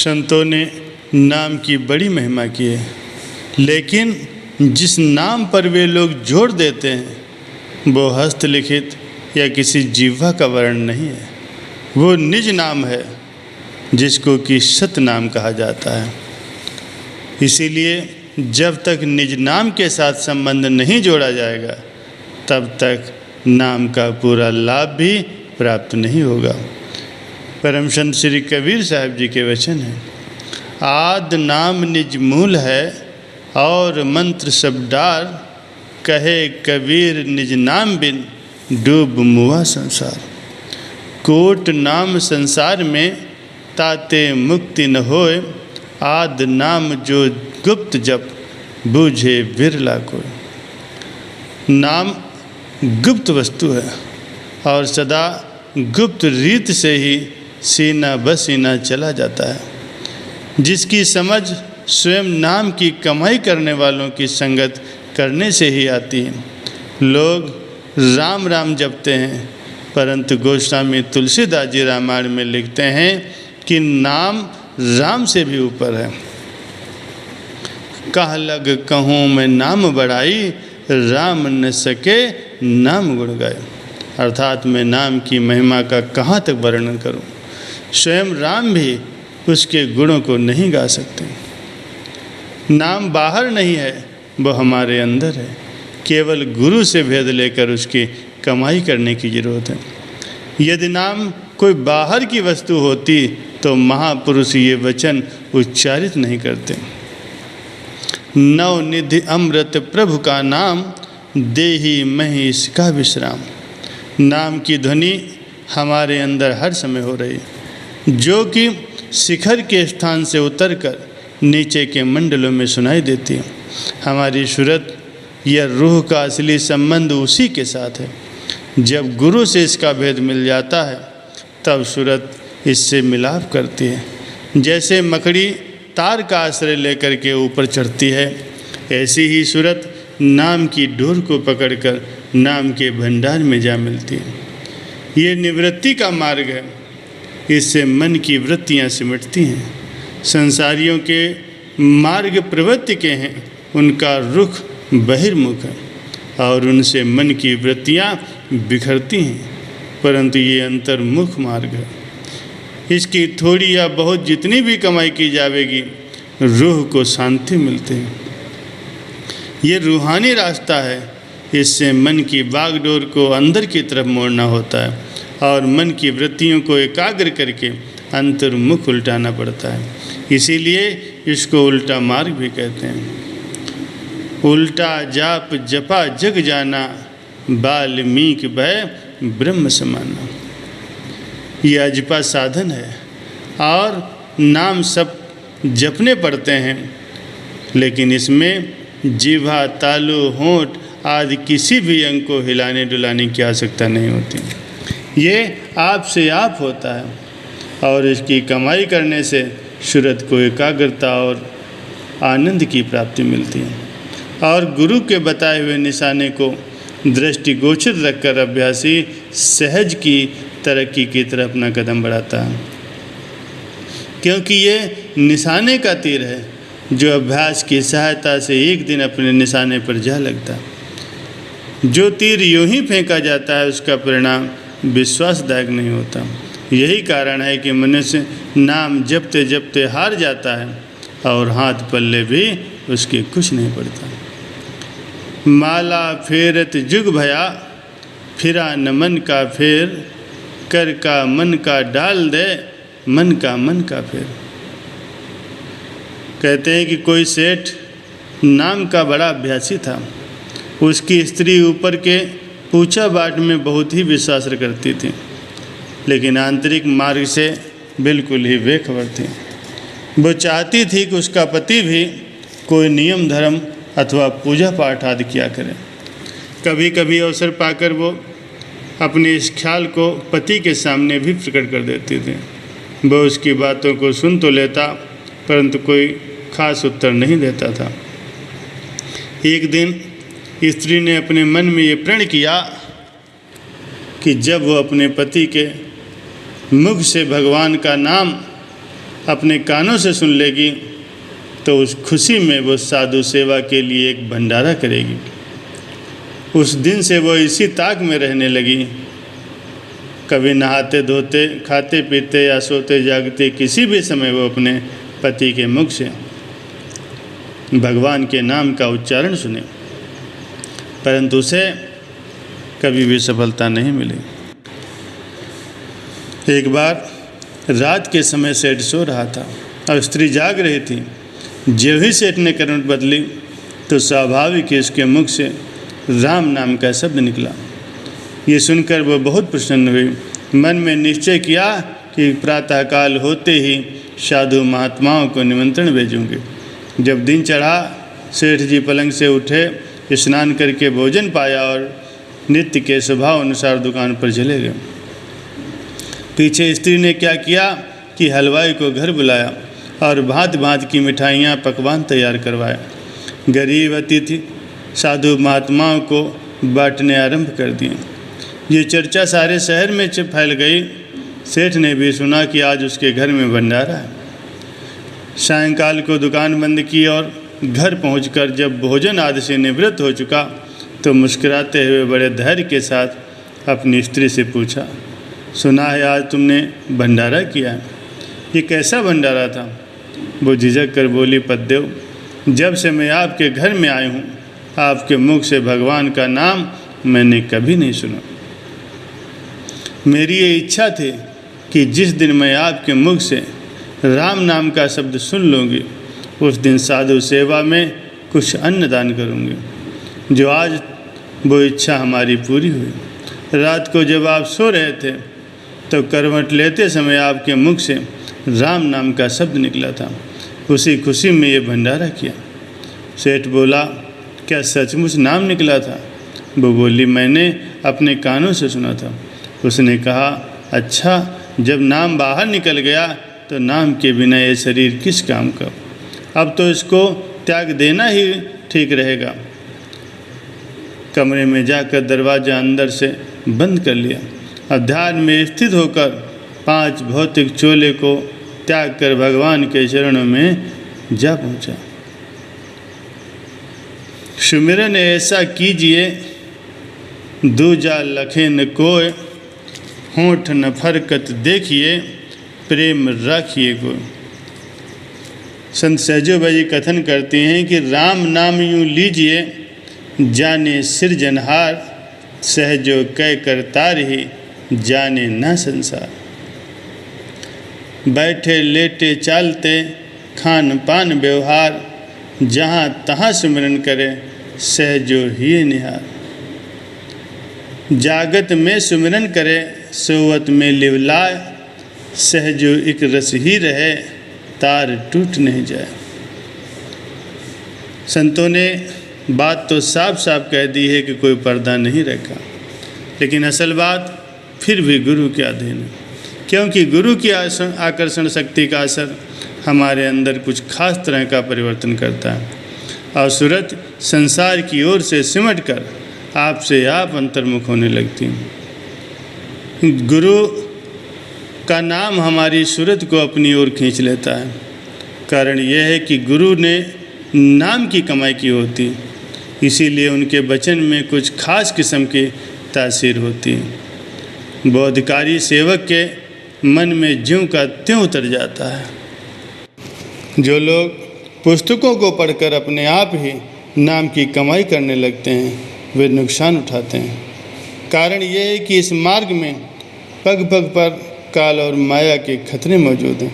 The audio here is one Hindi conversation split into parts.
संतों ने नाम की बड़ी महिमा की है, लेकिन जिस नाम पर वे लोग जोर देते हैं वो हस्तलिखित या किसी जिह्वा का वर्ण नहीं है। वो निज नाम है जिसको कि सत नाम कहा जाता है। इसीलिए जब तक निज नाम के साथ संबंध नहीं जोड़ा जाएगा तब तक नाम का पूरा लाभ भी प्राप्त नहीं होगा। परम संत श्री कबीर साहब जी के वचन हैं, आद नाम निज मूल है और मंत्र सब डार, कहे कबीर निज नाम बिन डूब मुआ संसार। कोट नाम संसार में ताते मुक्ति न होए, आद नाम जो गुप्त जप बूझे बिरला कोई। नाम गुप्त वस्तु है और सदा गुप्त रीत से ही सीना बसीना चला जाता है। जिसकी समझ स्वयं नाम की कमाई करने वालों की संगत करने से ही आती है। लोग राम राम जपते हैं, परंतु गोस्वामी तुलसीदास जी रामायण में लिखते हैं कि नाम राम से भी ऊपर है। कह लग कहूँ मैं नाम बढ़ाई, राम न सके नाम गुण गाए। अर्थात मैं नाम की महिमा का कहाँ तक वर्णन करूँ, स्वयं राम भी उसके गुणों को नहीं गा सकते। नाम बाहर नहीं है, वो हमारे अंदर है। केवल गुरु से भेद लेकर उसकी कमाई करने की जरूरत है। यदि नाम कोई बाहर की वस्तु होती तो महापुरुष ये वचन उच्चारित नहीं करते। नवनिधि अमृत प्रभु का नाम, देहि महिष का विश्राम। नाम की ध्वनि हमारे अंदर हर समय हो रही है, जो कि शिखर के स्थान से उतरकर नीचे के मंडलों में सुनाई देती है। हमारी सूरत या रूह का असली संबंध उसी के साथ है। जब गुरु से इसका भेद मिल जाता है तब सूरत इससे मिलाप करती है। जैसे मकड़ी तार का आश्रय लेकर के ऊपर चढ़ती है, ऐसी ही सूरत नाम की डोर को पकड़कर नाम के भंडार में जा मिलती है। ये निवृत्ति का मार्ग है। इससे मन की वृत्तियाँ सिमटती हैं। संसारियों के मार्ग प्रवृत्ति के हैं, उनका रुख बहिर्मुख है और उनसे मन की वृत्तियाँ बिखरती हैं, परंतु ये अंतर्मुख मार्ग है। इसकी थोड़ी या बहुत जितनी भी कमाई की जाएगी, रूह को शांति मिलती है। ये रूहानी रास्ता है। इससे मन की बागडोर को अंदर की तरफ मोड़ना होता है और मन की वृत्तियों को एकाग्र करके अंतर्मुख उल्टाना पड़ता है। इसीलिए इसको उल्टा मार्ग भी कहते हैं। उल्टा जाप जपा जग जाना, वाल्मीकि भय ब्रह्म समाना। ये अजपा साधन है और नाम सब जपने पड़ते हैं, लेकिन इसमें जिह्वा, तालु, होंठ आदि किसी भी अंग को हिलाने डुलाने की आवश्यकता नहीं होती। ये आप से आप होता है और इसकी कमाई करने से सूरत को एकाग्रता और आनंद की प्राप्ति मिलती है और गुरु के बताए हुए निशाने को दृष्टिगोचर रखकर अभ्यासी सहज की तरक्की की तरफ अपना कदम बढ़ाता है। क्योंकि ये निशाने का तीर है जो अभ्यास की सहायता से एक दिन अपने निशाने पर जा लगता है। जो तीर यूं ही फेंका जाता है उसका परिणाम विश्वासदायक नहीं होता। यही कारण है कि मनुष्य नाम जपते जपते हार जाता है और हाथ पल्ले भी उसके कुछ नहीं पड़ता। माला फेरत जुग भया, फिरा न मन का फेर, कर का मन का डाल दे, मन का फेर। कहते हैं कि कोई सेठ नाम का बड़ा अभ्यासी था। उसकी स्त्री ऊपर के पूछा बाट में बहुत ही विश्वास करती थी, लेकिन आंतरिक मार्ग से बिल्कुल ही बेखबर थी। वो चाहती थी कि उसका पति भी कोई नियम धर्म अथवा पूजा पाठ आदि किया करे। कभी कभी अवसर पाकर वो अपने इस ख्याल को पति के सामने भी प्रकट कर देती थी। वो उसकी बातों को सुन तो लेता, परंतु कोई खास उत्तर नहीं देता था। एक दिन स्त्री ने अपने मन में ये प्रण किया कि जब वो अपने पति के मुख से भगवान का नाम अपने कानों से सुन लेगी तो उस खुशी में वो साधु सेवा के लिए एक भंडारा करेगी। उस दिन से वो इसी ताक में रहने लगी। कभी नहाते धोते, खाते पीते या सोते जागते किसी भी समय वो अपने पति के मुख से भगवान के नाम का उच्चारण सुने, परंतु उसे कभी भी सफलता नहीं मिली। एक बार रात के समय सेठ सो रहा था और स्त्री जाग रही थी। जो ही सेठ ने करवट बदली तो स्वाभाविक ही उसके मुख से राम नाम का शब्द निकला। ये सुनकर वो बहुत प्रसन्न हुई। मन में निश्चय किया कि प्रातःकाल होते ही साधु महात्माओं को निमंत्रण भेजूंगे। जब दिन चढ़ा, सेठ जी पलंग से उठे, स्नान करके भोजन पाया और नित्य के स्वभाव अनुसार दुकान पर चले गए। पीछे स्त्री ने क्या किया कि हलवाई को घर बुलाया और भांति भांति की मिठाइयाँ पकवान तैयार करवाए। गरीब अतिथि साधु महात्माओं को बांटने आरंभ कर दिए। ये चर्चा सारे शहर में फैल गई। सेठ ने भी सुना कि आज उसके घर में भंडारा है। सायंकाल को दुकान बंद की और घर पहुंचकर जब भोजन आदि से निवृत्त हो चुका तो मुस्कुराते हुए बड़े धैर्य के साथ अपनी स्त्री से पूछा, सुना है आज तुमने भंडारा किया है, ये कैसा भंडारा था? वो झिझक कर बोली, पतिदेव, जब से मैं आपके घर में आई हूँ आपके मुख से भगवान का नाम मैंने कभी नहीं सुना। मेरी ये इच्छा थी कि जिस दिन मैं आपके मुख से राम नाम का शब्द सुन लूँगी उस दिन साधु सेवा में कुछ अन्न दान करूँगी। जो आज वो इच्छा हमारी पूरी हुई। रात को जब आप सो रहे थे तो करवट लेते समय आपके मुख से राम नाम का शब्द निकला था। उसी खुशी में ये भंडारा किया। सेठ बोला, क्या सचमुच नाम निकला था? वो बोली, मैंने अपने कानों से सुना था। उसने कहा, अच्छा, जब नाम बाहर निकल गया तो नाम के बिना ये शरीर किस काम का? अब तो इसको त्याग देना ही ठीक रहेगा। कमरे में जाकर दरवाज़ा अंदर से बंद कर लिया। अब ध्यान में स्थित होकर 5 भौतिक चोले को त्याग कर भगवान के चरणों में जा पहुंचा। सुमिरन ऐसा कीजिए दूजा लखे न कोय, होंठ न फरकत देखिए प्रेम राखिए कोय। संत सहजो भाई कथन करते हैं कि राम नाम यूँ लीजिए जाने सिरजनहार, सहजो कै करतार ही जाने ना संसार। बैठे लेटे चालते खान पान व्यवहार, जहाँ तहाँ सुमिरन करे सहजो ही निहार। जागत में सुमिरन करे सोवत में लिवलाए, सहजो एक रस ही रहे तार टूट नहीं जाए। संतों ने बात तो साफ साफ कह दी है कि कोई पर्दा नहीं रखा, लेकिन असल बात फिर भी गुरु के अधीन है, क्योंकि गुरु की आकर्षण शक्ति का असर हमारे अंदर कुछ खास तरह का परिवर्तन करता है और सूरत संसार की ओर से सिमट कर आपसे आप अंतर्मुख होने लगती है। गुरु का नाम हमारी सूरत को अपनी ओर खींच लेता है। कारण यह है कि गुरु ने नाम की कमाई की होती, इसीलिए उनके वचन में कुछ खास किस्म की तासीर होती है। वो अधिकारी सेवक के मन में ज्यों का त्यों उतर जाता है। जो लोग पुस्तकों को पढ़कर अपने आप ही नाम की कमाई करने लगते हैं वे नुकसान उठाते हैं। कारण यह है कि इस मार्ग में पग पग पर काल और माया के खतरे मौजूद हैं।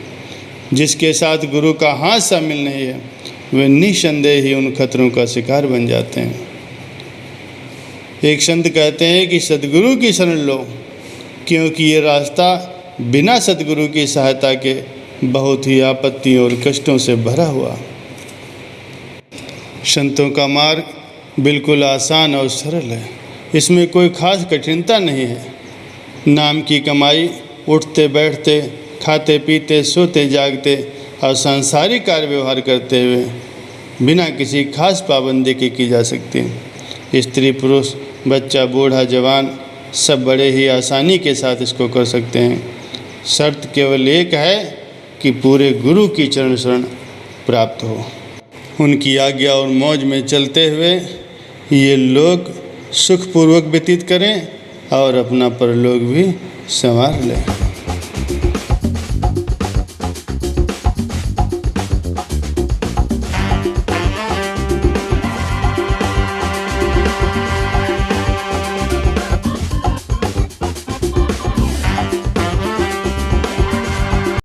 जिसके साथ गुरु का हाथ शामिल नहीं है वे निसंदेह ही उन खतरों का शिकार बन जाते हैं। एक संत कहते हैं कि सद्गुरु की शरण लो, क्योंकि ये रास्ता बिना सद्गुरु की सहायता के बहुत ही आपत्तियों और कष्टों से भरा हुआ। संतों का मार्ग बिल्कुल आसान और सरल है, इसमें कोई खास कठिनता नहीं है। नाम की कमाई उठते बैठते, खाते पीते, सोते जागते और सांसारिक कार्य व्यवहार करते हुए बिना किसी खास पाबंदी के की जा सकती है। स्त्री पुरुष, बच्चा, बूढ़ा, जवान सब बड़े ही आसानी के साथ इसको कर सकते हैं। शर्त केवल एक है कि पूरे गुरु की चरण शरण प्राप्त हो। उनकी आज्ञा और मौज में चलते हुए ये लोग सुखपूर्वक व्यतीत करें और अपना परलोक भी संवार लें।